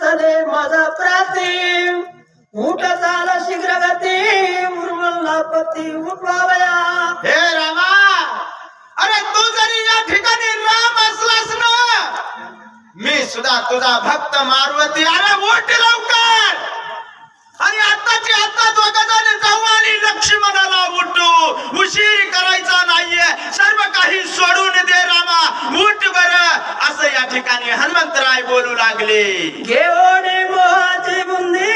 वाचले माझा प्राती उठ झाला शीघ्र गती मुरमल्ला पती उठवावया. हे रामा, अरे तू जरी या ठिकाणी राम असलास ना, मी सुद्धा तुझा भक्त मारुती. अरे उठ लवकर आणि आताची आता दोघजण जाऊ आणि लक्ष्मणाला उठू. उशीर करायचा नाहीये, सर्व काही सोडून दे रामा, उठ बर. असं या ठिकाणी हनुमंतराय बोलू लागले. घेऊन मोहाची बुंदी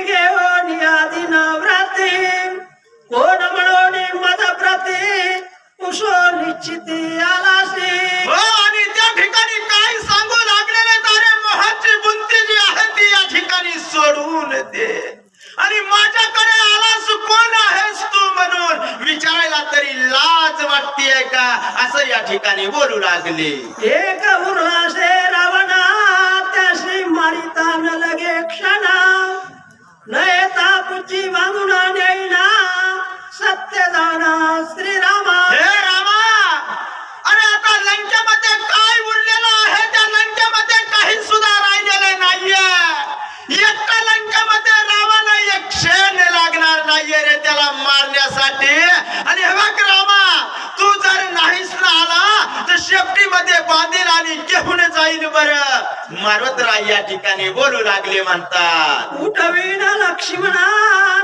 घेऊन आधी नवरात्री कोण म्हणून माझा प्रती कुशो निश्चिती आलाशी. हो, आणि त्या ठिकाणी काय सांगू लागलेले, तारे मोहाची बुंदी जी आहे ती या ठिकाणी सोडून दे आणि माझ्याकडे आलास कोण आहेस तू म्हणून विचारायला तरी लाज वाटतेय का, असं या ठिकाणी बोलू लागले. एक उरलाशे रावणा त्याशी मारिता न लगे क्षणा नयता पुची बांधून देईना सत्य जाणा श्रीरामा. हे रामा, अरे आता लंकेमध्ये काय उरलेलं आहे, त्या लंकेमध्ये काही सुद्धा राहिलेले नाहीये. एकटा लंकेमध्ये रावण एक क्षण लागणार नाहीये रे त्याला मारण्यासाठी. आणि हे बघ रामा, तू जर नाहीस ना आला तर शेपटीमध्ये बांधील आणि घेऊन जाईल बर. मारुतराय या ठिकाणी बोलू लागले, म्हणतात उठवीन लक्ष्मणा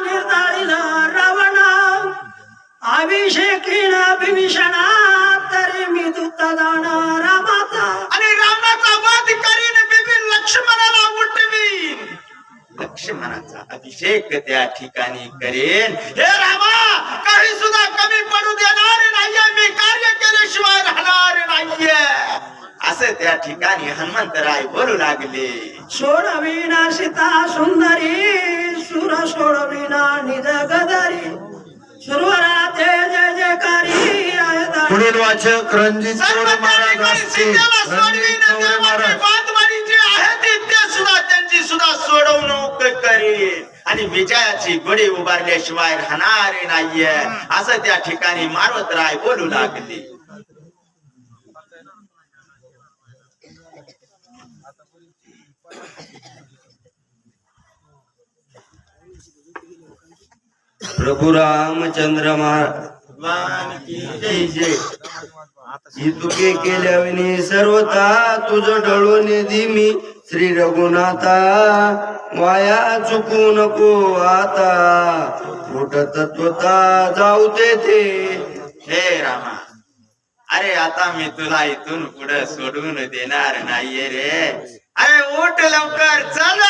निर्धाळीला रावणा अभिषेकीन विभीषणा तरी मी दूत जाणार रामाचा. आणि रावणाचा वध करीन, बिबी लक्ष्मणाला उठवीन, लक्ष्मणाचा अभिषेक त्या ठिकाणी करेन. हे रामा, काही सुद्धा कमी पडू देणार नाहीये, मी कार्य केल्याशिवाय राहणार नाहीये, असं त्या ठिकाणी हनुमंतराय बोलू लागले. सोडविना सीता सुंदरी सुर सोडविना निज गदरी सुरवराते जय जयकारी आहे दारी. पुढील वाचक रणजित सर्व चौरे त्या महाराज ठिकाणी असतील. सीतेला सोडवीन, रणजित चौरे देवाची महाराज. बांधवाडी जी आहे ती ते सुद्धा त्यांची सुद्धा सोडवणूक करेन आणि विजयाची गुढी उभारल्याशिवाय राहणार नाहीये, असं त्या ठिकाणी मारुतराय बोलू लागले. प्रभू रामचंद्र महाराज भगवान की की जय. इतुके केल्याविनी सर्वता तुझ ढळून दि मी श्री रघुनाथा. वाया चुकू नको आता कुठ तत्वता जाऊ तेथे. हे रामा, अरे आता मी तुला इथून पुढे सोडून देणार नाहीये रे. अरे उठ लवकर, चल.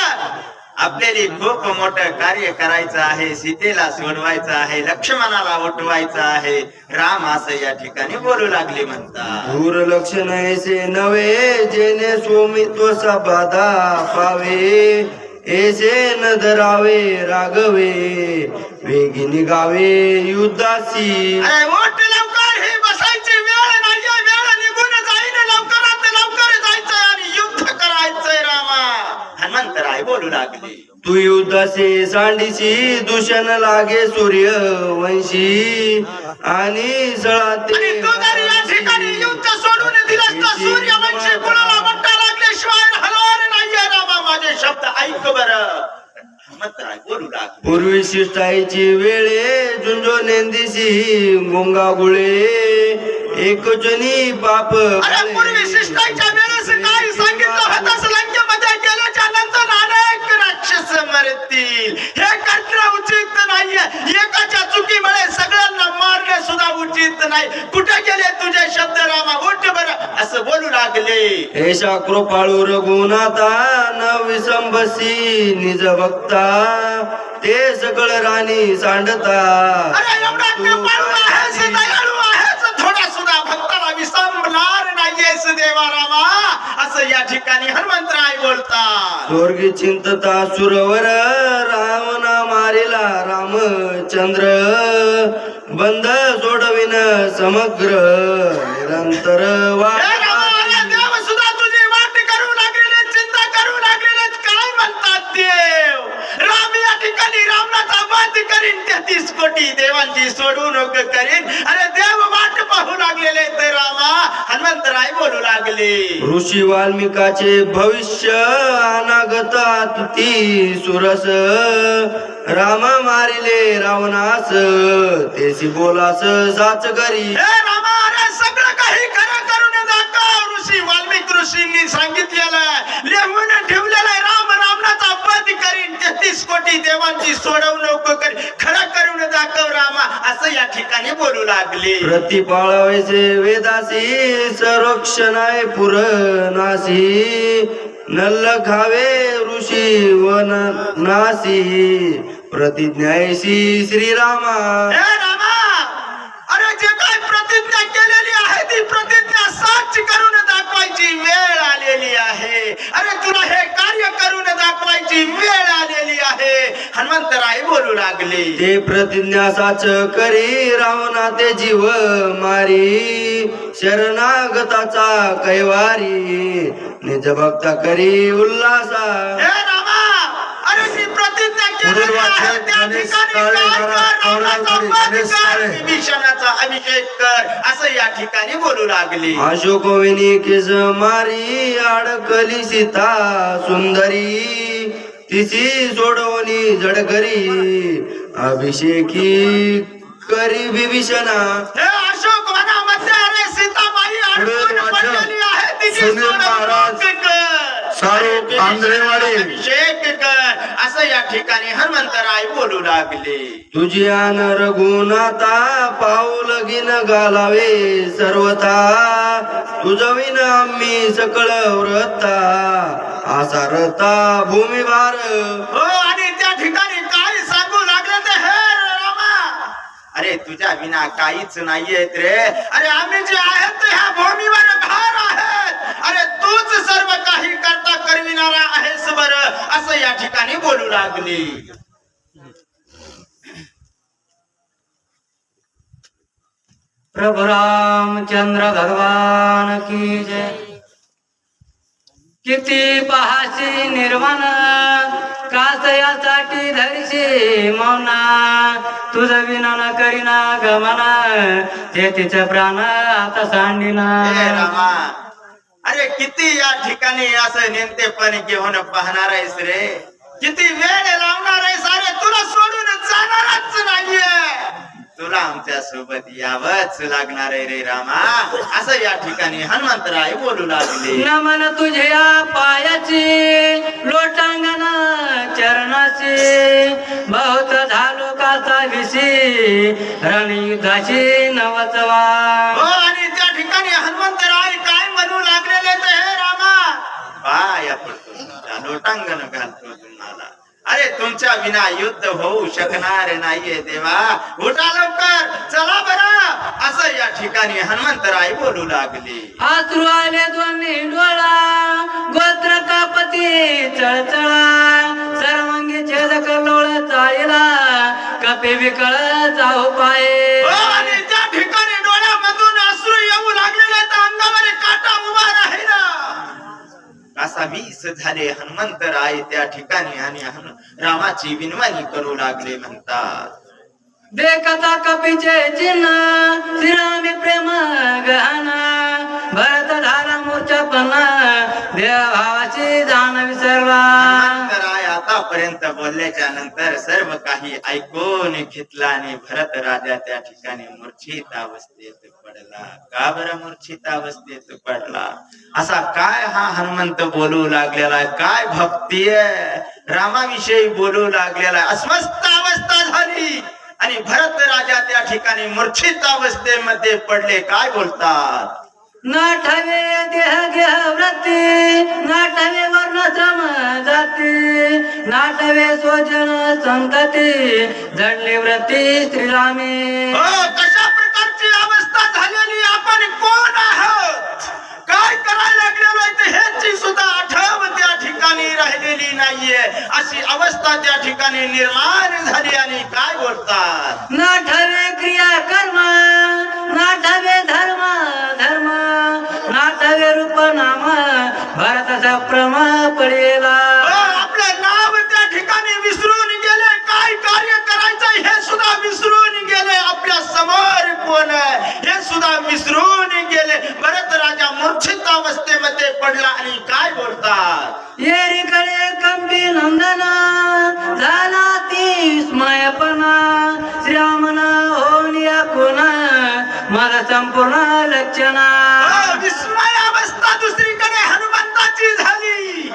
आपल्याला खूप मोठं कार्य करायचं आहे, सीतेला सोडवायचं आहे, लक्ष्मणाला उठवायचं आहे. राम असं या ठिकाणी बोलू लागले, म्हणतात दूर लक्षण ऐसे नवे जेने स्वामित्व बाधा पावे. ऐसे न धरावे रागवे वेगी निघावे युद्धासी. अरे उठ लवकर, ही बसायची वेळ नाहीये, वेळ निघून जाईन, लवकरात लवकर जायचंय आणि युद्ध करायचंय. रामा हनुमंतराय बोलू लागले. तू युद्धासे सांडीसी दूषण लागे सूर्य वंशी आणि जळाते. आणि तू जर या ठिकाणी युद्ध सोडून दिलंस तर सूर्यवंशी कुणाला म्हणता लागल्याशिवाय राहणार नाहीये. रामा माझे शब्द ऐक बरं. हनुमंतराय बोलू लागले. पूर्वी शिष्टाईची वेळे झुंजो नेंदिसी गोंगा गुळे एकजनी पाप. अरे पूर्वी शिष्टाईच्या वेळेस काय सांगितलं होतं, लंकेमध्ये गेल्याच्या नंतर अनेक राक्षस मरतील, हे करणं उचित नाहीये. एकाच्या चुकीमुळे सगळ्यांना मारणे सुद्धा उचित नाही. कुठे गेले तुझे शब्द रामा, उठ बरं, असं बोलू लागले. ऐशा कृपाळू रघुनाथा न विसंबसी निज भक्ता ते सकळ राणी सांडता. अरे एवढा कृपाळू आहेस, दयाळू आहेस, थोडा सुद्धा भक्ताला विसंबणार नाहीयेस देवा रामा, असं या ठिकाणी हनुमंतराय बोलतात. स्वर्गी चिंतता सुरवर रावणा मारिला रामचंद्र. बंध सोडविन समग्र निरंतर वा. हे रामा, अरे देव सुद्धा तुझी वाट करू लागलेले, चिंता करू लागलेले. काय म्हणतात देव? राम या ठिकाणी रावणाचा वध करीन 33 कोटी देवांची सोडवणूक करीन. अरे देव वाट पाहू लागलेले ते रामा हनुमंतराय बोलू लागले. ऋषी वाल्मिकाचे भविष्य अनागत आतुती सुरस राम मारिले रावणास तेसी बोलास साच करी. हे रामा अरे सगळं काही खरं करून दाखव. ऋषी वाल्मिक ऋषींनी सांगितलेलं लिहून ठेवलेलं आहे. राम रावणाचा वध करीन 33 कोटी देवांची सोडवणूक करीन. खरं करून दाखव रामा असं या ठिकाणी बोलू लागले. प्रतिपाळायचे वेदासी संरक्षणाय पुरनासी नल्ल खावे ऋषी वन नासी प्रतिज्ञायसी श्रीरामा. हे रामा अरे जे काय प्रतिज्ञा केलेली आहे ती प्रतिज्ञा साच करून दाखवायची वेळ आलेली आहे. अरे तुला हे कार्य करून दाखवायची वेळ आलेली आहे. हनुमंतराय बोलू लागले. ते प्रतिज्ञा साच करी रावणा ते जीव मारी शरणागताचा कैवारी निज भक्ता करी उल्हासा. हे रामा अरे जी प्रतिज्ञा केलेली आहे त्या ठिकाणी काय कर, रावणाचा वध कर, विभीषणाचा अभिषेक कर असं या ठिकाणी बोलू लागले. अशोकविनी केस मारी अडकली सीता सुंदरी तिची सोडवणी जडकरी अभिषेकी करी विभीषणा. हे अशोक वनामध्ये अरे सीताबाई अडकून पडलेली आहे तिची सोडवणूक कर. शाहरुख आंधळेवाडी अभिषेक कर असं या ठिकाणी हनुमंतराय बोलू लागले. तुझी आन रघुनाथा पाऊल गिन घालावे सर्वथा तुझविन आम्ही सकळ व्रता आसा रता भूमिभार. हो आणि त्या ठिकाणी काय सांगू लागले ते हे रामा अरे तुझ्या विना काहीच नाहीयेत रे. अरे आम्ही जे आहेत ते ह्या भूमीवर भार आहेत. अरे तूच सर्व काही करता करविणारा आहेस बर असं या ठिकाणी बोलू लागले. प्रभु रामचंद्र भगवान की जय. किती पहाशी निर्वाण कासयासाठी धरशी मौना तुझ विना न करीना गमना ते तिचे प्राण आता सांडिना. हे रामा अरे किती या ठिकाणी असं नेमतेपणे घेऊन पाहणार आहेस रे. किती वेळ लावणार आहेस. अरे तुला सोडून जाणारच नाहीये. तुला आमच्या सोबत यावंच लागणार आहे रे रामा असं या ठिकाणी हनुमंतराय बोलू लागले. नमन तुझ्या पायाची लोटांगण चरणाची बहुत झालो काचा विशी रणयुद्धाची नवचवा. हो आणि त्या ठिकाणी हनुमंतराय काय म्हणू लागलेले ते हे रामा पाया पडतो लोटांगण घालतो तुम्हाला. अरे तुमच्या विना युद्ध होऊ शकणार नाहीये देवा. उठा लवकर चला बरं असं या ठिकाणी हनुमंतराय बोलू लागले. अश्रू आले दोन्ही डोळा गोत्र कापती चळचळा सर्वांगी छेद कल्लोळ चाळीला कपे विकळ जाऊ पाये. हो आणि त्या ठिकाणी डोळ्यामधून अश्रू येऊ लागलेले तर अंगावर काटा उभा राहिला. असा 20 झाले हनुमंतराय त्या ठिकाणी आणि रामाची विनवणी करू लागले. म्हणतात देखता कपीचे चिन्ह श्रीरामी प्रेम गहना भरत झाला मोर्चा पन्ना देवाची जाण विसरला. हनुमंतराय आतापर्यंत बोलल्याच्या नंतर सर्व काही ऐकून घेतला आणि भरत राजा त्या ठिकाणी मूर्छित अवस्थेत पडला. का बरं मूर्छित अवस्थेत पडला. असा काय हा हनुमंत बोलू लागलेला आहे. काय भक्ती आहे रामाविषयी बोलू लागलेला आहे. अस्वस्थ अवस्था झाली आणि भरत राजा त्या ठिकाणी मूर्छित अवस्थेमध्ये पडले. काय बोलतात नाठावे देह घेह व्रती नाठावे वर्ण श्रम जाती नाठावे स्वजन संतती जडली व्रती श्रीरामी. हो कशा प्रकारची अवस्था झालेली. आपण कोण आहोत काय करायला लागलेलो आहे ह्याची सुद्धा आठव त्या ठिकाणी राहिलेली नाहीये. अशी अवस्था त्या ठिकाणी निर्माण झाली आणि काय बोलतात नाठावे क्रिया कर्म नाठावे धर्म धर्म नाठावे रूप नाम भरताचा प्रम पडेला. आपलं नाव त्या ठिकाणी विसरून गेले. काय कार्य करायचं हे सुद्धा विसरून गेले आपल्या समोर कोण आहे हे सुद्धा विसरून गेले. भरत राजा मूर्छित अवस्थेमध्ये पडला आणि काय बोलतात, येरीकडे कंपी नंदना झाला ती विस्मयपणा श्रीरामना होऊन या कोणा माझा संपूर्ण लक्षणा. विस्मय अवस्था दुसरीकडे हनुमंताची झाली.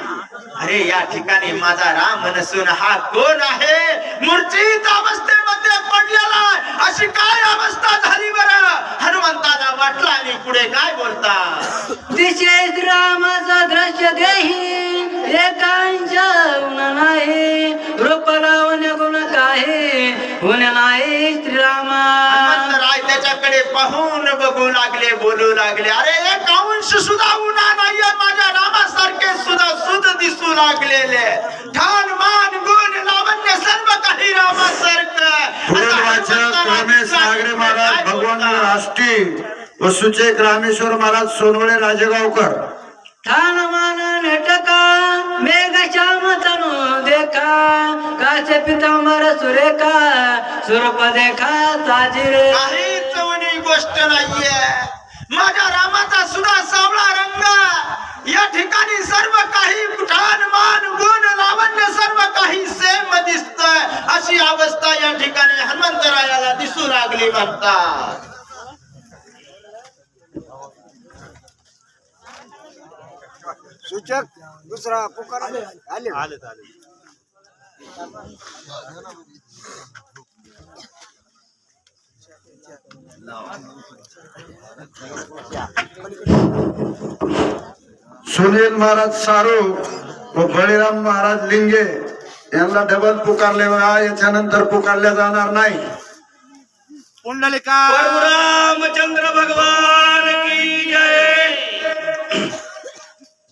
अरे या ठिकाणी माझा राम नसून हा कोण आहे, मूर्छित अवस्थेमध्ये पडलेला अशी काय अवस्था झाली बरं हनुमंताला वाटलं. आणि पुढे काय बोलतात, दिशे श्रीरामाचा दृश्य देही एकांच्या उन्हा नाही रूप लावण्य गुण काही होण्या नाही श्रीरामा. हनुमंतराय त्याच्याकडे पाहून बघू लागले, बोलू लागले, अरे एक अंश सुद्धा उन्हा नाहीये माझ्या रामासारखे सुद्धा सुद दिसू लागलेले. ठाण मान गुण लावण्य सर्व काही रामासारखं. पुढील वाचक रमेश नागरे महाराज भगवान राष्ट्री व सुचेक रामेश्वर महाराज सोनवळे राजेगावकर. ठाण मान नेटका मेघ श्याम तनु देखा काचे पितांबर सुरेखा स्वरूप देखा साजिरे. काही चवणी गोष्ट नाहीये माझ्या रामाचा सुद्धा सावळा रंग. या ठिकाणी सर्व काही ठाण मान गुण लावण्य सर्व काही सेम दिसतंय अशी अवस्था या ठिकाणी हनुमंतरायाला दिसू लागली म्हणतात. सूचक दुसरा पुकार आले सुनील महाराज सारू व बळीराम महाराज लिंगे यांना डबल पुकारले बघा, याच्यानंतर पुकारल्या जाणार नाही. पुंडलिका रामचंद्र भगवान की जय.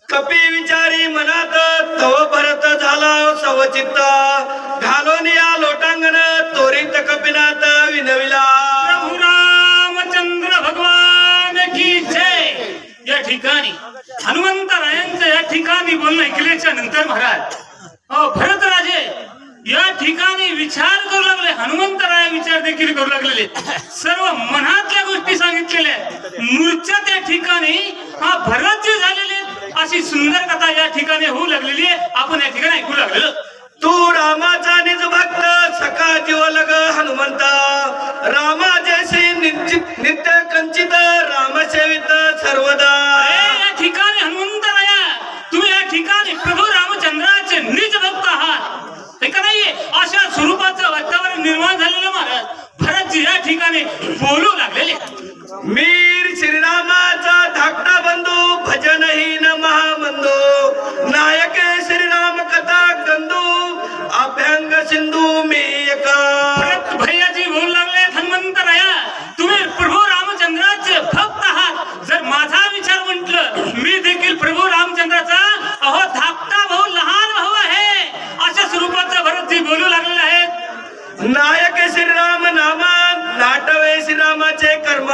कपी विचारी मनात तव भरत झाला सवचित्त घालून या लोटांगण त्वरित कपिनाथ विनविला. प्रभू रामचंद्र भगवान की जय. या ठिकाणी हनुमंतरायांचं या ठिकाणी बोलणं ऐकल्याच्या नंतर महाराज भरत राजे या ठिकाणी विचार करू लागले. हनुमंतराय विचार देखील करू लागलेले, सर्व मनातल्या गोष्टी सांगितलेल्या. मूर्छा त्या ठिकाणी भरत जे झालेले अशी सुंदर कथा या ठिकाणी होऊ लागलेली आहे. आपण या ठिकाणी ऐकू लागलेलो. तू रामाचा निज भक्त सखा जीवलग हनुमंता रामा जैसी नित्य कंचित रामसेवित सर्वदा. या ठिकाणी हनुमंतराया तुम्ही या ठिकाणी प्रभू रामचंद्राचे निज भक्त आहात हे का नाहीये अशा स्वरूपाचं वातावरण निर्माण झालेलं महाराज भरतजी या ठिकाणी बोलू लागलेले. मीर श्रीरामाचा धाकटा बंधू भजनहीन महाबंधू नायक श्रीराम कथा गंधू अभ्यंग सिंधू मी एका. भरत भैयाजी बोलू लागले, हनुमंतराया तुम्ही प्रभू रामचंद्राचे भक्त आहात. जर माझा विचार म्हटलं मी देखील प्रभू रामचंद्राचा धाकटा भाऊ लहान भाऊ आहे अशा स्वरूपाचा भरतजी बोलू लागलेले आहेत. नायक श्रीराम नामा नाटवे श्रीरामाचे कर्म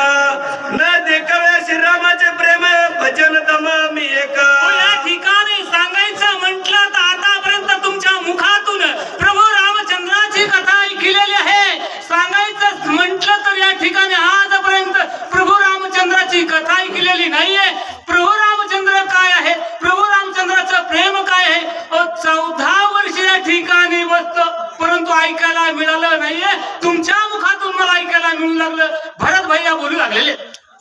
न देखवे श्रीरामाचे प्रेम भजन तम मी एका. या ठिकाणी सांगायचं म्हटलं तर आतापर्यंत तुमच्या मुखातून प्रभू रामचंद्राची कथा ऐकलेली आहे. सांगायचं म्हटलं तर या ठिकाणी आजपर्यंत प्रभू रामचंद्राची कथा ऐकलेली नाहीये. प्रभू रामचंद्र काय आहे, प्रभू रामचंद्राचं प्रेम काय आहे 14 वर्ष या ठिकाणी बसतो परंतु ऐकायला मिळालं नाहीये. तुमच्या मुखातून मला ऐकायला मिळू लागलं. भरत भैया बोलू लागलेले,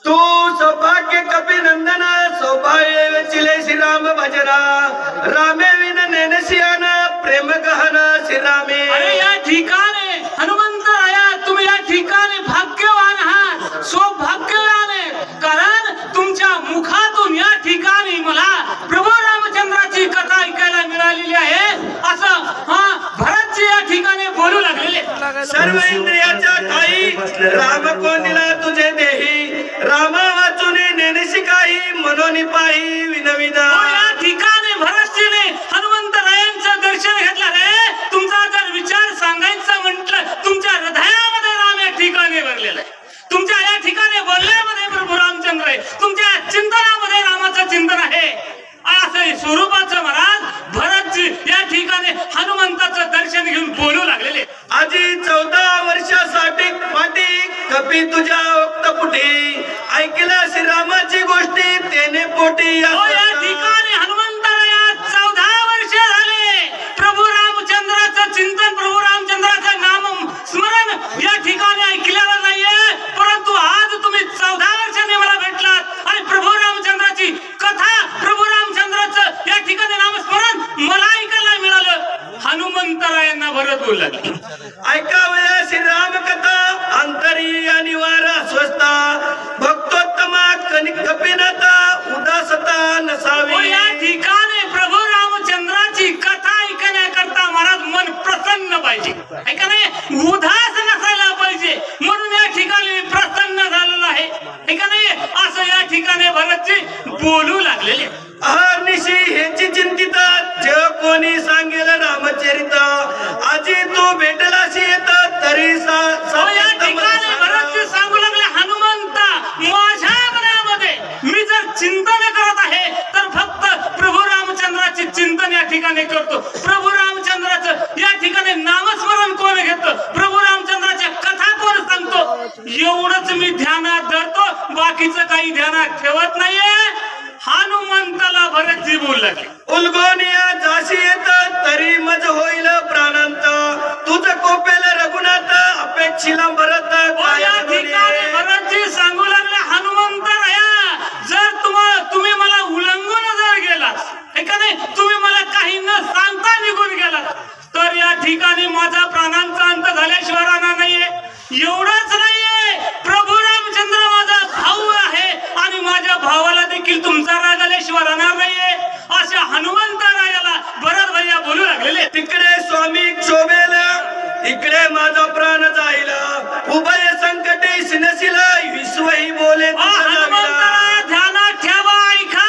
तू सौभाग्य कपिनंदन सौभाग्य वेचिले श्रीराम भजना रामे विन नेनसियान प्रेम गहन श्रीरामे. अरे या ठिकाणी हनुमंतराया तुम्ही या ठिकाणी भाग्यवान आहात, सौभाग्यवान आहे. कारण तुमच्या मुखातून या ठिकाणी मला प्रभू रामचंद्राची कथा ऐकायला मिळालेली आहे असं भरतजी या ठिकाणी बोलू लागलेले. सर्व इंद्रियाच्या ठाई राम कोणीला तुझे देही रामा वाचून नेनसी काही मनोनी पाही विनविदा. या ठिकाणी भरतजीने हनुमंतरायांचं दर्शन घेतलं रे. तुमचा जर विचार सांगायचा म्हटलं तुमच्या हृदयामध्ये राम या ठिकाणी भरलेला आहे. तुमच्या या ठिकाणी बोलण्यामध्ये प्रभू रामचंद्र आहे. तुमच्या चिंतनामध्ये रामाचं चिंतन आहे. असं स्वरूपाचं महाराज भरतजी या ठिकाणी हनुमंताचं दर्शन घेऊन बोलू लागलेले. आजी 14 वर्ष भरत बोलू लागले. ऐकावया श्रीराम कथा अंतरी आणि वारा स्वस्ता भक्तोत्तमा कपिनता उदासता नसावी. हो, या ठिकाणी प्रभू रामचंद्राची कथा ऐकण्याकरता महाराज मन प्रसन्न पाहिजे, ऐका नाही, उदास नसायला पाहिजे. म्हणून या ठिकाणी प्रसन्न झालेलं आहे, ऐका नाही, असं या ठिकाणी भरतजी बोलू लागलेले. अहर्निशी ह्याची चिंतित जे कोणी सांगेल रामचरित आजी तू भेटलाशी येत तरी हो, या ठिकाणी भरतजी सांगू लागले, हनुमंता माझ्या मनामध्ये मी जर चिंतन करत आहे तर फक्त प्रभू रामचंद्राचे चिंतन या ठिकाणी करतो. प्रभू रामचंद्राचं या ठिकाणी नामस्मरण कोण घेतो, प्रभू रामचंद्राच्या कथा कोण सांगतो, एवढंच मी ध्यानात धरतो, बाकीचं काही ध्यानात ठेवत नाहीये. हनुमंताला भरतजी बोलू लागले, उलगोनिया जाशी येत तरी मज होईल प्राणांत तुझ कोपेल रघुनाथ अपेक्षिला भरत हो, या ठिकाणी भरतजी सांगू लागले, हनुमंत राया, जर तुम्ही मला उल्लंघून जर गेला, ऐका नाही, तुम्ही मला काही न सांगता निघून गेला तर या ठिकाणी माझा प्राणांचा अंत झाल्याशिवाय राहणार नाहीये. एवढंच नाहीये, प्रभू रामचंद्र माझा भाऊ आहे आणि माझ्या भावाला देखील तुमचा राग आल्याशिवाय राहणार नाहीये. अशा हनुमंत रायाला भरत भैया बोलू लागलेले. तिकडे स्वामी क्षोभेल इकडे माझा प्राण जाईल उभय संकटे शिनशील विश्वही बोले हनुमंतराया ध्यानात ठेवा, ऐका,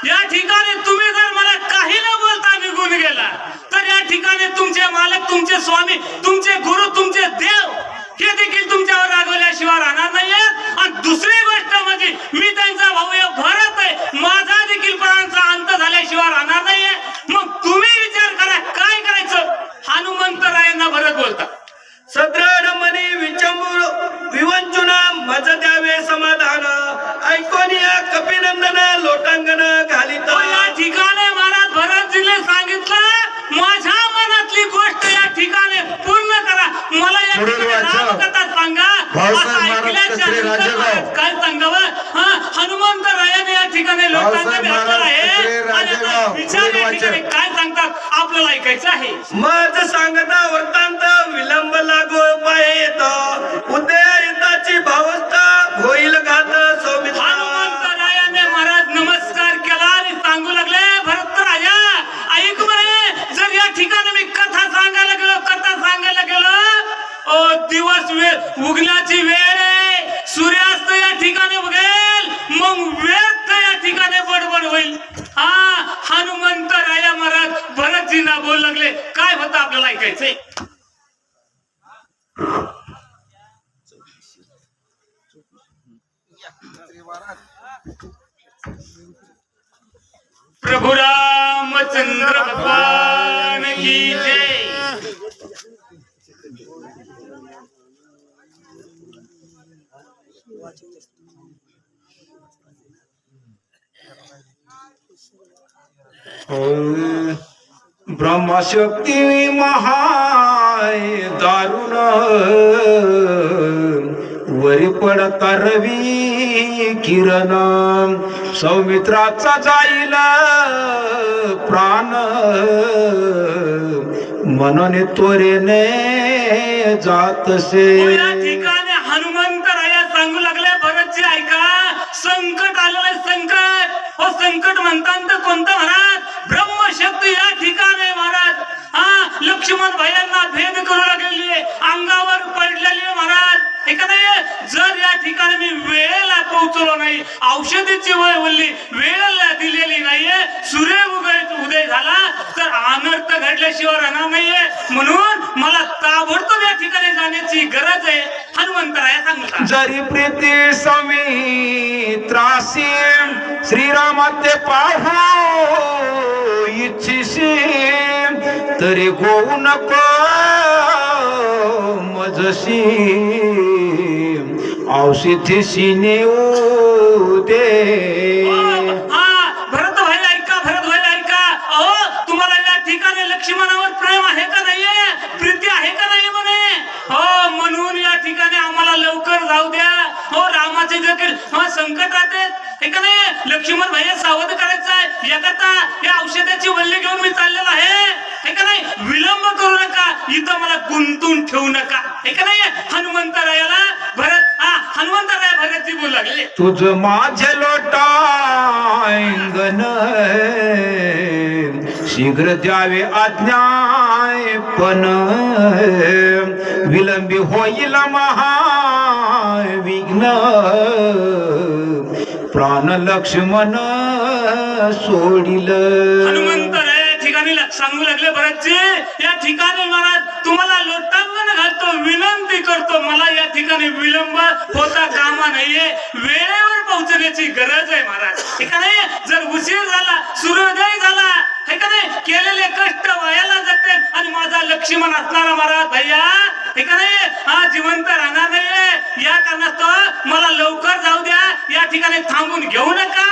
या ठिकाणी तुम्ही जर मला काही न बोलता निघून गेला तर या ठिकाणी तुमचे मालक, तुमचे स्वामी, तुमचे गुरु, तुमचे देव हे देखील तुमच्यावर रागवल्याशिवाय राहणार नाहीयेत. आणि दुसरी गोष्ट म्हणजे मी त्यांचा भाऊ भरत आहे, माझा देखील प्राणांचा अंत झाल्याशिवाय राहणार नाहीये. मग तुम्ही विचार करा काय करायचं. हनुमंतरायांना भरत बोलता, सद्रढ मनी विवंचुना मज द्यावे समाधान ऐकोनिया कपिनंदन लोटांगण घालित. हो, या ठिकाणी महाराज भरतजीने सांगितलं, माझ्या मनातली गोष्ट या ठिकाणी पूर्ण करा, मला या ठिकाणी रामकथा सांगा. असं ऐकल्याच्या नंतर काय सांगावं. हनुमंतरायाने या ठिकाणी लोटांगण घातलं आहे आणि आता विचार या ठिकाणी काय सांगतात आपल्याला ऐकायचं आहे. मज सांगता वृत्तांत विलंब लागो पाय येत उदया येताची भावस्था होईल घात सौमित्र. हनुमंतरायाने महाराज नमस्कार केला आणि सांगू लागले, भरत राजा ऐक म्हणे, जर या ठिकाणी मी कथा सांगायला गेलो दिवस उगण्याची वेळ आहे, सूर्यास्त या ठिकाणी उगेल, मग वेळ या ठिकाणी बडबड होईल. हनुमंतराया महाराज भरतजींना बोलू लागले, काय होतं आपल्याला ऐकायचंय. प्रभु रामचंद्र भगवान की जय. ब्रह्मशक्ती महाय दारुण वरी पडता रवी किरण सौमित्राचा जाईल प्राण मनने त्वरेने जातसे. या ठिकाणी हनुमंतराया सांगू लागले, भरतजी ऐका, संकट आलेलं संकट. हो, संकट म्हणतात तर कोणतं महाराज, ब्रह्मशक्ती या ठिकाणी महाराज लक्ष्मण भैयांना भेद करू लागलेली आहे, अंगावर पडलेली आहे महाराज. ऐका नाही, जर या ठिकाणी मी वेळेला पोहोचलो नाही, औषधीची वेळेला दिलेली नाहीये, सूर्य उदय झाला तर अनर्थ घडल्याशिवाय राहणार नाहीये. म्हणून मला ताबडतोब या ठिकाणी जाण्याची गरज आहे. हनुमंतराया सांगता, जरी प्रीती समित्रासी श्रीरामाते पाहू इच्छिसी तरी होऊ नको मजशी औषधीशी नेऊ दे. भरत भाई ऐका, अहो तुम्हाला या ठिकाणी लक्ष्मणावर प्रेम आहे का नाहीये, प्रीती आहे का नाही म्हणे. हो, म्हणून या ठिकाणी आम्हाला लवकर जाऊ द्या. हो, रामाचे देखील संकट राहते का नाही, लक्ष्मण भाई सावध करायचं आहे. या औषधाची वल्ली घेऊन मी चाललेला आहे का नाही, विलंब करू नका. इथं मला गुंतून ठेवू नका. हे का नाही हनुमंतरायाला हनुमंतराया भरतजी बोलू लागले, तुझ माझे लोटांगण शीघ्र द्यावे आज्ञा, पण विलंबी होईल महाविघ्न, प्राण लक्ष्मण सोडिल. हनुमंतराया या ठिकाणी सांगू लागले, भरतजी या ठिकाणी महाराज तुम्हाला लोटांगण घालतो, विनंती करतो, मला या ठिकाणी विलंब होता कामा नाहीये, वेळेवर पोहोचण्याची गरज आहे महाराज. हे का नाही जर उशीर झाला, सूर्योदय झाला, हे का नाही केलेले कष्ट वायाला जाते आणि माझा लक्ष्मण असणारा महाराज भैया हे का नाही हा जिवंत राहणार नाहीये. या कारणास्तव मला लवकर जाऊ द्या, या ठिकाणी थांबून घेऊ नका.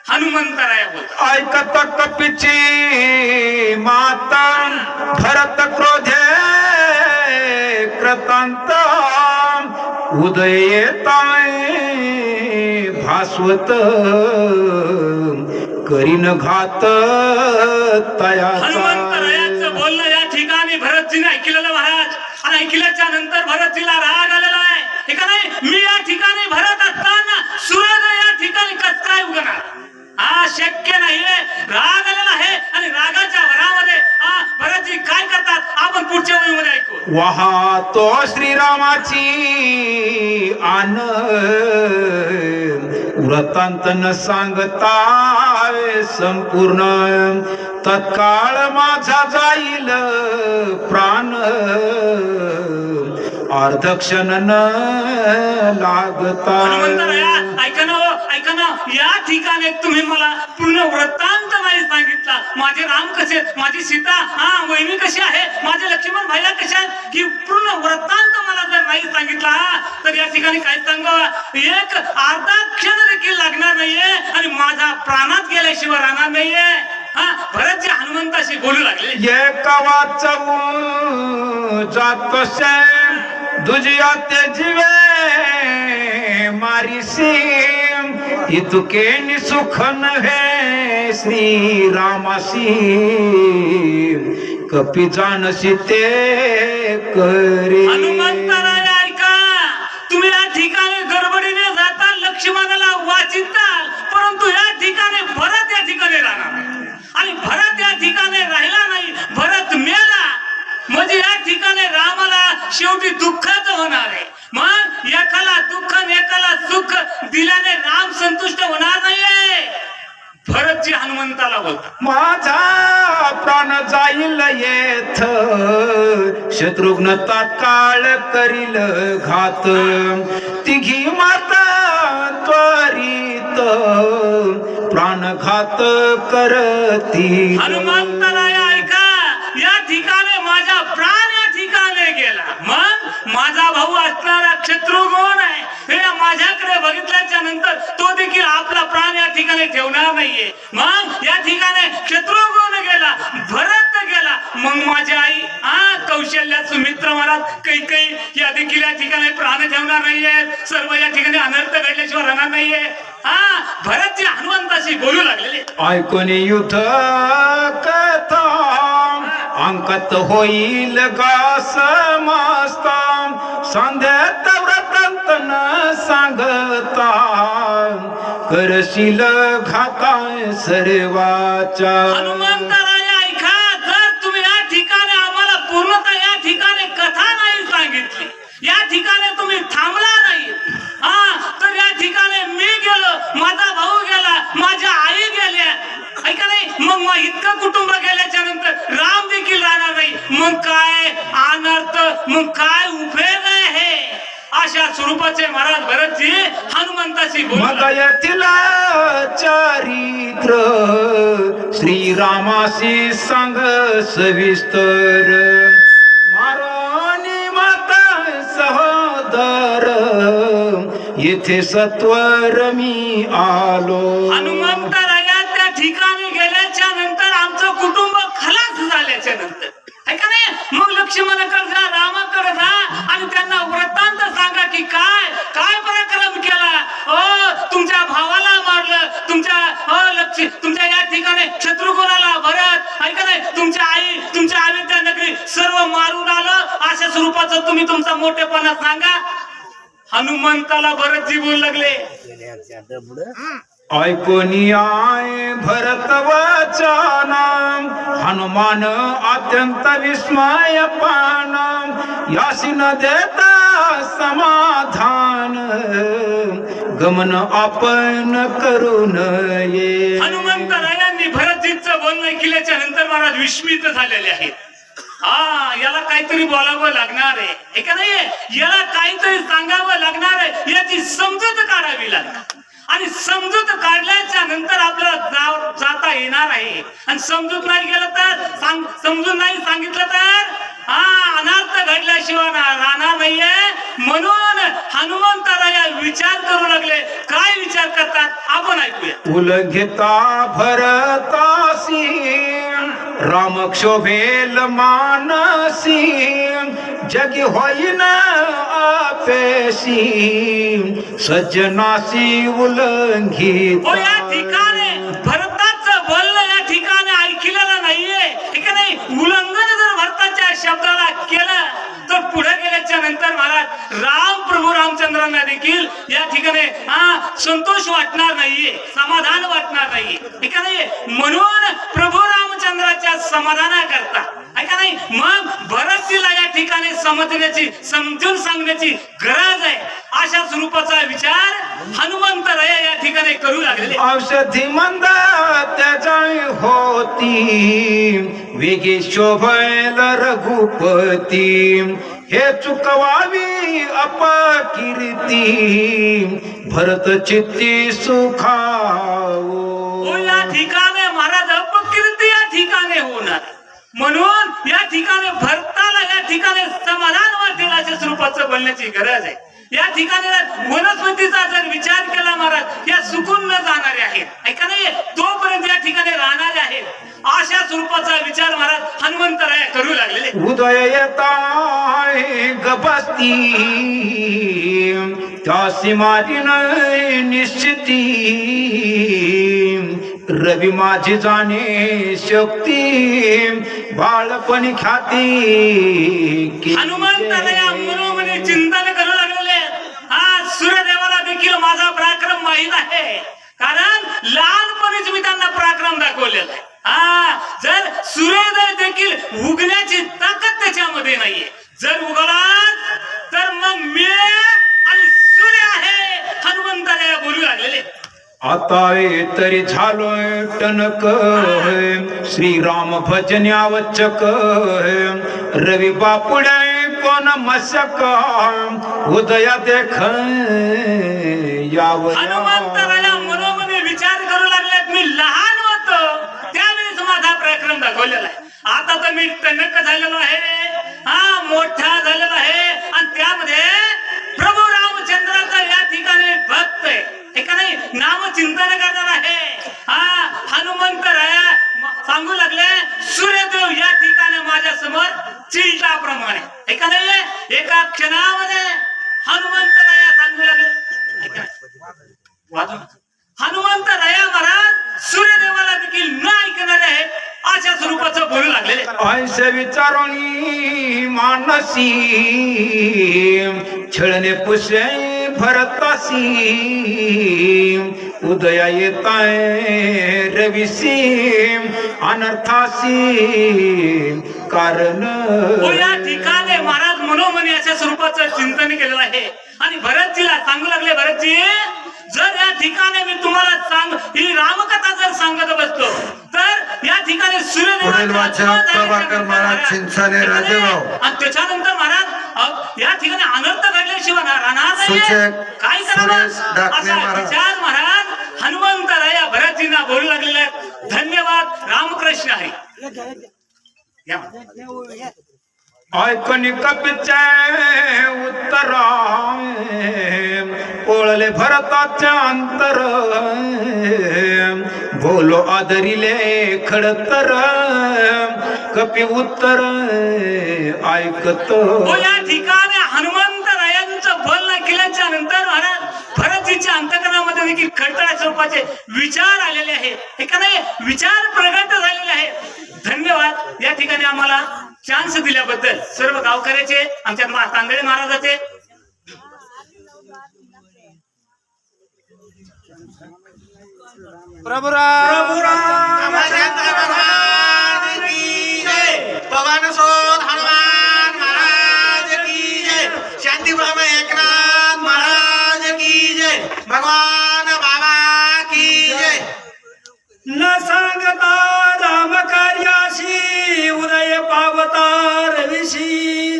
हनुमंतराया बोलतो, ऐकत कपीची माता भरत क्रोधे कृतांत, उदय येताय भास्वत, करीन घात तयाचा. हनुमंतरायाचं बोलणं या ठिकाणी भरतजीने ऐकलेलं महाराज, आणि ऐकल्याच्या नंतर भरतजीला राग आलेला आहे. हे का नाही मी या ठिकाणी भरत असताना सूर्योदय या ठिकाणी कस काय उगणार, हा शक्य नाहीये. राग आलेला आहे आणि रागाच्या भरामध्ये भरतजी काय करतात आपण पुढच्या वेळीमध्ये ऐकू. वाहतो श्रीरामाची आन, वृत्तांत न सांगता संपूर्ण, तत्काळ माझा जाईल प्राण, अर्धक्षण न लागता. हनुमंतराया ऐका ना, ऐका ना, या ठिकाणी तुम्ही मला पूर्ण वृत्तांत नाही सांगितला. माझे राम कसे, माझी सीता वहिनी कशी आहे, माझे लक्ष्मण भैया कसे आहेत, की पूर्ण वृत्तांत मला जर नाही सांगितला तर या ठिकाणी काय सांगावं, एक अर्धा क्षण देखील लागणार नाहीये आणि माझा प्राणात गेल्याशिवाय राहणार नाहीये. भरतजी हनुमंताशी बोलू लागले, एक वाचवू जातोसे दुजिया ते जीवे मारिसी, इतके निसुख नव्हे श्रीरामासी, कपी जानसी ते करे. हनुमंतराया ऐका, तुम्ही या ठिकाणी गडबडीने जाता, लक्ष्मणाला वाचिताल, परंतु या ठिकाणी भरत या ठिकाणी राहणार नाही. आणि भरत या ठिकाणी राहिला नाही, भरत मेला म्हणजे या ठिकाणी रामाला शेवटी दुःखाचं होणार आहे. मग एकाला दुःख आणि एकाला सुख दिल्याने राम संतुष्ट होणार नाहीये. भरतजी हनुमंताला बोलतात, माझा प्राण जाईल येथ, शत्रुघ्न तात्काळ करील घात, तिघी माता त्वरित प्राणघात करती. हनुमंतराया ऐका, या ठिकाणी माझा प्राण या ठिकाणी गेला, मग माझा भाऊ असणारा शत्रुघ्न आहे, हे माझ्याकडे बघितल्याच्या नंतर तो देखील आपला प्राण या ठिकाणी ठेवणार नाहीये. मग या ठिकाणी शत्रुघ्न गेला, भरत गेला, मग माझी आई कौशल्या, सुमित्रा महाराज, कैकेयी या देखील या ठिकाणी प्राण ठेवणार नाहीये. सर्व या ठिकाणी अनर्थ घडल्याशिवाय राहणार नाहीये. भरतजी हनुमंताशी बोलू लागलेले, ऐकून युद्ध कथा अंकत होईल गास मस्ता, संध्यात व्रतांत न सांगता, करशील घाता सर्वाच्या. हनुमंतराया ऐका, जर तुम्ही या ठिकाणी आम्हाला पूर्णतः या ठिकाणी कथा नाही सांगितली, या ठिकाणी तुम्ही थांबला नाही, तर या ठिकाणी मी गेलो, माझा भाऊ गेला, माझ्या आई गेल्या, ऐका नाही, मग इतकं कुटुंब गेल्याच्या नंतर राम देखील राहणार नाही, मग काय अनर्थ, मग काय उपयोग आहे. अशा स्वरूपाचे महाराज भरतजी हनुमंताशी मग येथील चारित्र श्रीरामाशी सांग सविस्तर, मारानी माता सहोदर, येथे सत्वर मी आलो. हनुमंतराया त्या ठिकाणी गेल्याच्या नंतर आमचं कुटुंब खलास झाल्याच्या नंतर ऐका नाही, मग लक्ष्मणाकडे जा, रामाकडे जा आणि त्यांना वृत्तांत सांगा की काय काय पराक्रम केला, तुमच्या भावाला मारलं, तुमच्या या ठिकाणी शत्रुघ्नाला भरत, ऐका नाही, तुमच्या आई, तुमच्या अयोध्या नगरी सर्व मारून आलं, स्वरूपाचं तुम्ही तुमचा मोठेपणा सांगा. हनुमंताला भरतजी बोलू लागले, ऐकोनी आय भरत वचन हनुमान अत्यंत विस्मय पान यासी न देता समाधान गमन आपण करू नये. हनुमंतरायांनी भरतजींचं बोलणं केल्याच्या नंतर महाराज विस्मित झालेले आहेत. याला काहीतरी बोलावं लागणार आहे, हे का नाही, याला काहीतरी सांगावं लागणार आहे, याची समजूत काढावी लागणार. आणि समजूत काढल्याच्या नंतर आपल्याला जाता येणार आहे. आणि समजूत नाही गेलं तर समजून नाही सांगितलं तर अनर्थ घडल्याशिवाय राहणार नाहीये. म्हणून हनुमंतराया विचार करू लागले. काय विचार करतात आपण ऐकूया. उलघिता भरतासी राम क्षोभेल मानसी जगी होईन अपेशी सज्जनासी उलंघित. या ठिकाणी भरताचं बोलणं या ठिकाणी ऐकलेलं नाहीये, ठीक आहे नाही. उल्लंघन जर भरताच्या शब्दाला केलं तर पुढे गेल्याच्या नंतर महाराज राम प्रभू रामचंद्रांना देखील या ठिकाणी संतोष वाटणार नाहीये, समाधान वाटणार नाहीये, ठीक आहे नाही. म्हणून प्रभू रामचंद्राच्या समाधानाकरता ऐका नाही मग भरतजीला या ठिकाणी समजण्याची समजून सांगण्याची गरज आहे. अशा स्वरूपाचा विचार हनुमंतराया या ठिकाणी करू लागले. औषधी मंद त्याच्या होती वेगे शोभैल रघुपती हे चुकवावी अपकीर्ती भरत चित्ती सुखावो. या ठिकाणी महाराज अपकीर्ती या ठिकाणी होणार. म्हणून या ठिकाणी भरताला या ठिकाणी समाधान वाटेल अशा स्वरूपाचं बोलण्याची गरज आहे. या ठिकाणी वनस्पतीचा जर विचार केला महाराज या सुकून न जाणारे आहेत, ऐका नाही, तोपर्यंत या ठिकाणी राहणारे आहेत. अशा स्वरूपाचा विचार महाराज हनुमंतराया करू लागलेले. उदय येताय गबस्ती त्यासी मारीन निश्चिती रवी माझी जाणे शक्ती बाळपणी ख्याती. हनुमंतराया मनोमनी चिंतन करू लागलेले. सूर्यदेवाला देखील माझा पराक्रम माहीत आहे, कारण लहानपणीच मी त्यांना पराक्रम दाखवलेला आहे. जर सूर्योदय देखील उगण्याची ताकद त्याच्यामध्ये नाहीये, जर उगला तर मग मी आणि सूर्य आहे. हनुमंतराया बोलू लागलेले. आता तरी झालोय टणक श्रीराम भजन्यावचक रवी बापुडे कोण मशक उदया देख यावं. हनुमंतराया मनोमनी विचार करू लागलेत. मी लहान होतो त्यावेळेस माझा पराक्रम दाखवलेला आहे. आता तर मी टणक झालेलो आहे, मोठा झालेला आहे. आणि त्यामध्ये प्रभू रामचंद्राचा या ठिकाणी भक्त आहे, एका नाही नाम चिंतन करणार आहे. हनुमंतराया सांगू लागले सूर्यदेव या ठिकाणी माझ्या समोर चिलटाप्रमाणे, एका नाही एका क्षणामध्ये हनुमंतराया सांगू लागले. हनुमंतराया महाराज सूर्यदेवाला देखील न ऐकणारे आहेत अशा स्वरूपाचं बोलू लागलेले. ऐसे विचारोनी मानसी छळणे पुसे भरतासी उदया येताय रविसी अनर्थासी कारण. या ठिकाणी महाराज मनोमनी अशा स्वरूपाचं चिंतन केलेलं आहे. आणि भरतजीला सांगू लागले, भरतजी जर या ठिकाणी मी तुम्हाला ही रामकथा जर सांगत बसतो तर या ठिकाणी सूर्यदेवाच्या प्रभाकर महाराज चिंचाने राजेगाव आणि त्याच्यानंतर महाराज या ठिकाणी अनर्थ घडल्याशिवाय राहणार नाही. काय करावं असा विचार महाराज हनुमंतराया भरतजींना बोलू लागलेला आहे. धन्यवाद. रामकृष्ण हरी. ऐकणी कपीचे उत्तर ओळले भरताच्या अंतर बोलो आदरिले खडतर कपी उत्तर ऐकतो. या ठिकाणी हनुमंतरायांचं बोलणं केल्याच्या नंतर महाराज भरतजीच्या अंतकरणामध्ये देखील खडतळ्या स्वरूपाचे विचार आलेले आहेत, हे का नाही विचार प्रगट झालेले आहेत. धन्यवाद. या ठिकाणी आम्हाला चान्स दिल्याबद्दल सर्व गावकऱ्याचे आमच्या तांदळे महाराजाचे रामचंद्र भगवान की जय, पवन सुत हनुमान महाराज की जय, शांती ब्रह्म एकनाथ महाराज की जय, भगवान बाबा की जय. न सांगता राम कार्याशी उदय पावतार विशी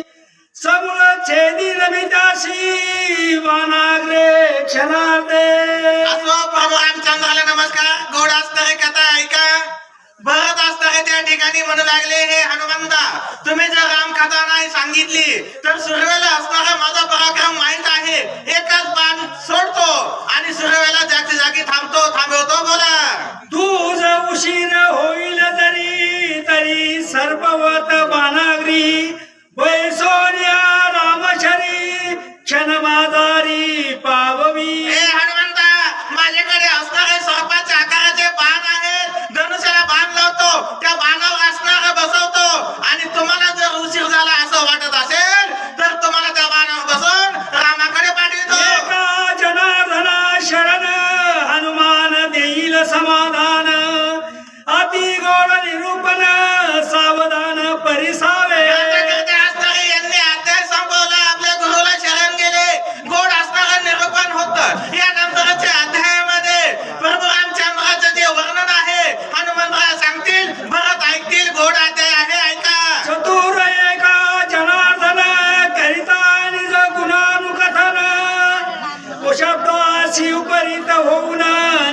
समूळ छेदी नमिताशी वानाग्रे क्षणार्थे. असो प्रभू रामचंद्राला नमस्कार. गोड असणारे कथा ऐका. भरत असणारे त्या ठिकाणी म्हणू लागले, हे हनुमंता, तुम्ही जर रामकथा नाही सांगितली तर सुरवेला असणारा माझा पराक्रम माहित आहे. एकच बाण सोडतो आणि सुरवेला जागी जागी थांबवतो. बोला. तुझ उशीर होईल तरी तरी सर्पवत बाणाग्री वैसोर्या रामशरी क्षण माजारी पाववी. हे हनुमंता, माझ्याकडे असणारे सर्पाच्या आकाराचे बाण आहेत. धनुष्याला बाण लावतो, त्या बाणावर असणारा बसवतो आणि तुम्हाला जर उशीर झाला असं वाटत असेल तर तुम्हाला त्या बाणावर बसवून रामाकडे पाठवितो. एका जनार्दना शरण हनुमान देईल समाधान अति गोड निरूपण सावधान परिसावे. करते असणारे यांनी अध्याय संपवला, आपल्या गुरुला शरण गेले, गोड असणारं निरूपण होतं. यानंतरच्या अध्यायामध्ये प्रभू रामचंद्राचं जे वर्णन आहे हनुमंतराय सांगतील, भरत ऐकतील. गोड अध्याय आहे, ऐका. चतुर एका जनार्दन करिता निज गुणानुकथन शब्दाशी उपरित होऊन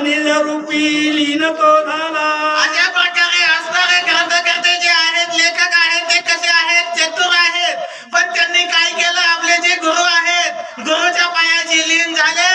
निज रूपी लीन तो झाला. अशा प्रकारे असणारे ग्रंथकर्ते जे आहेत, लेखक आहेत, ते कसे आहेत? चतुर आहेत. पण त्यांनी काय केलं? आपले जे गुरु आहेत, गुरुच्या पायाची लीन झाले,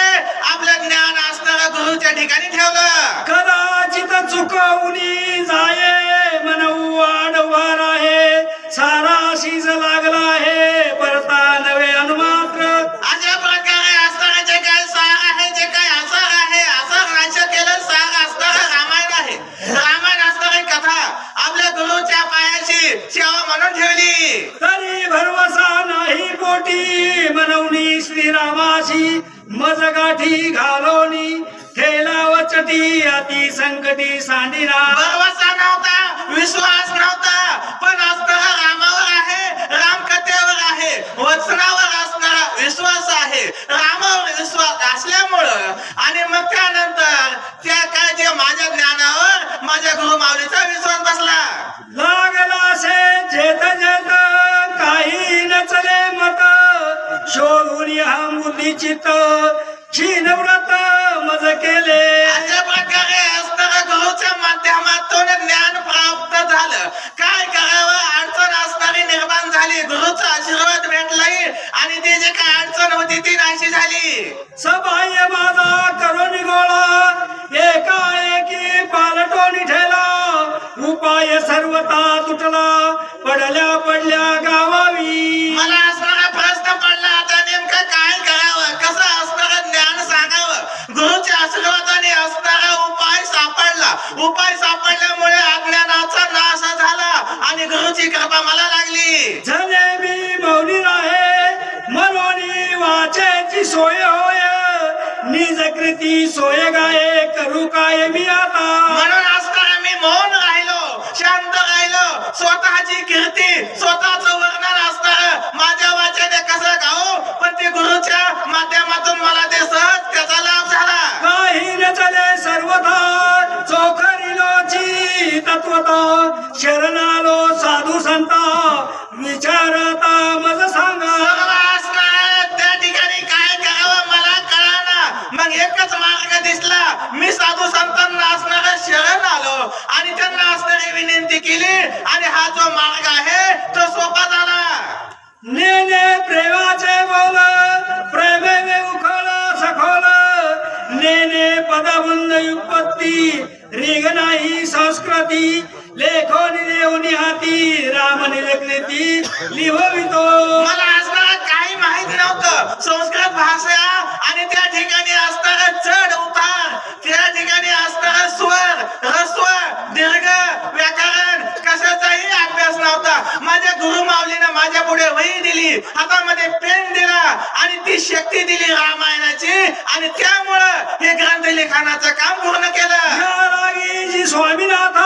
आपलं ज्ञान असणारं गुरुच्या ठिकाणी ठेवलं. कदाचित चुकवूनी जाये मनऊ आडवार आहे साराशीच लागला आहे परता नवे अनुमात्र. अशा प्रकारे असणारे जे काही सार आहे, जे काही असर आहे, असर नाश केलं सार असणारं रामायण आहे. रामायण असणारी कथा आपल्या गुरुच्या पायाची सेवा म्हणून ठेवली. तरी भरवसा नाही पोटी मनवनी श्रीरामाशी मजगाठी घालोनी ठेला वचती अति संकटी सांडिना. भरवसा नव्हता, विश्वास नव्हता, पण असणारा रामावर आहे, रामकथेवर आहे, वचनावर असणारा विश्वास आहे. रामावर विश्वास असल्यामुळं आणि मग त्यानंतर त्या काय जे माझ्या ज्ञानावर माझ्या गुरु माऊलीचा विश्वास बसला. लागला से जेत जेत काही नचले मत शोधून हम बुद्धी चित्त क्षीण व्रत मज केले. अशा प्रकारे असणाऱ्या गुरुच्या माध्यमातून ज्ञान प्राप्त झालं. काय करावं? अडचण असणारी निर्माण झाली, गुरुचा आशीर्वाद भेटलाय आणि ती जी काय अडचण होती ती नाहीशी झाली. सबाह्य माझा करून गोळा एकाएकी पालटोनी ठेला उपाय सर्वता तुटला पडल्या पडल्या गावावी. मला असणारा प्रश्न पडला, आता नेमकं काय करावं? कसं असणारं ज्ञान सांगावं? गुरुच्या आशीर्वादाने असणारा उपाय सापडला. उपाय सापडल्यामुळे अज्ञानाचा नाश झाला आणि गुरुची कृपा मला लागली. झाले मी मौनी राहे मनोनी वाचेची सोय होय निज कृती सोय गाये करू काय मी आता. म्हणून असणारा मी मौन राहिलो, शांत राहिलो. स्वतःची कीर्ती, स्वतःचं वर्णन असणार माझ्या वाचने कसं गाऊ, पण ते गुरुच्या माध्यमातून मला ते सहज त्याचा लाभ झाला. काही नचले सर्वथा चोखरिलोची तत्वता शरणालो साधू संता विचारता मज सांगा. सर्व असणार त्या ठिकाणी काय करावं मला कळाना. मग एकच मार्ग दिसला. मी साधू संतांना असणारा शरण आलो आणि त्यांना असणारी विनंती केली आणि हा जो मार्ग आहे तो सोपा झाला. नेने प्रेमाचे बोल प्रेमे उखळ सखोल नेने पदबुंद युपत्ती रिग नाही संस्कृती लेखोनी देवनी हाती राम निलकृती लिहवितो. मला असणारा काही माहित नव्हतं. संस्कृत भाषा आणि त्या ठिकाणी असणारा चढ उतार, त्या ठिकाणी असणारा स्वर, ह्रस्व, दीर्घ, व्याकरण कशाचाही अभ्यास नव्हता. माझ्या हातामध्ये पेन दिला आणि ती शक्ती दिली रामायणाची आणि त्यामुळं हे ग्रंथ लिखाणाचं काम पूर्ण केलं. स्वामीनाथ